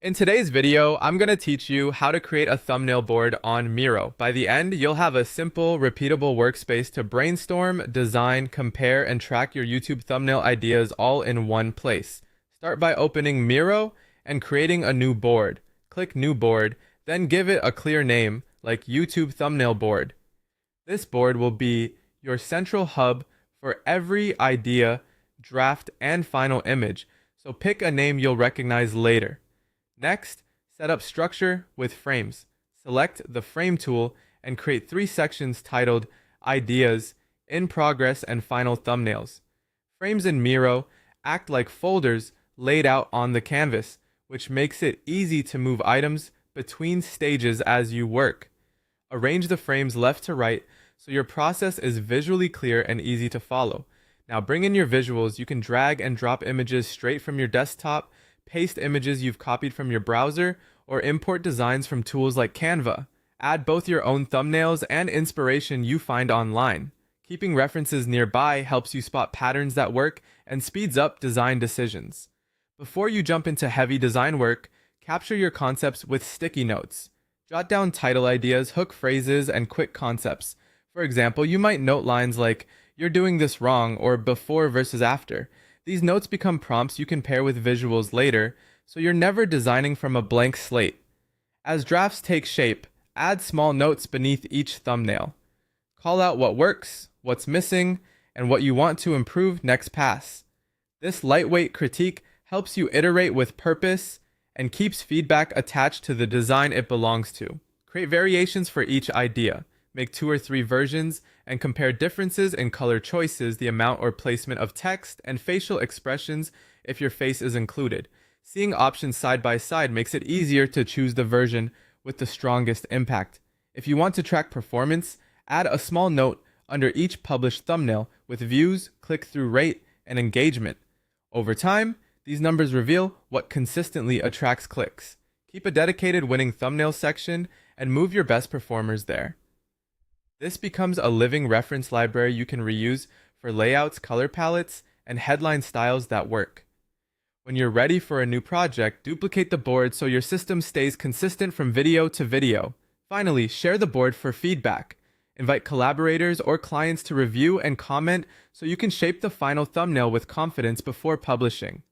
In today's video, I'm going to teach you how to create a thumbnail board on Miro. By the end, you'll have a simple, repeatable workspace to brainstorm, design, compare, and track your YouTube thumbnail ideas all in one place. Start by opening Miro and creating a new board. Click New Board, then give it a clear name like YouTube Thumbnail Board. This board will be your central hub for every idea, draft, and final image, so pick a name you'll recognize later. Next, set up structure with frames. Select the Frame tool and create 3 sections titled Ideas, In Progress, and Final Thumbnails. Frames in Miro act like folders laid out on the canvas, which makes it easy to move items between stages as you work. Arrange the frames left to right so your process is visually clear and easy to follow. Now bring in your visuals. You can drag and drop images straight from your desktop, paste images you've copied from your browser, or import designs from tools like Canva. Add both your own thumbnails and inspiration you find online. Keeping references nearby helps you spot patterns that work and speeds up design decisions. Before you jump into heavy design work, capture your concepts with sticky notes. Jot down title ideas, hook phrases, and quick concepts. For example, you might note lines like, "You're doing this wrong," or "before versus after." These notes become prompts you can pair with visuals later, so you're never designing from a blank slate. As drafts take shape, add small notes beneath each thumbnail. Call out what works, what's missing, and what you want to improve next pass. This lightweight critique helps you iterate with purpose and keeps feedback attached to the design it belongs to. Create variations for each idea. Make 2 or 3 versions and compare differences in color choices, the amount or placement of text, and facial expressions if your face is included. Seeing options side by side makes it easier to choose the version with the strongest impact. If you want to track performance, add a small note under each published thumbnail with views, click-through rate, and engagement. Over time, these numbers reveal what consistently attracts clicks. Keep a dedicated winning thumbnail section and move your best performers there. This becomes a living reference library you can reuse for layouts, color palettes, and headline styles that work. When you're ready for a new project, duplicate the board so your system stays consistent from video to video. Finally, share the board for feedback. Invite collaborators or clients to review and comment so you can shape the final thumbnail with confidence before publishing.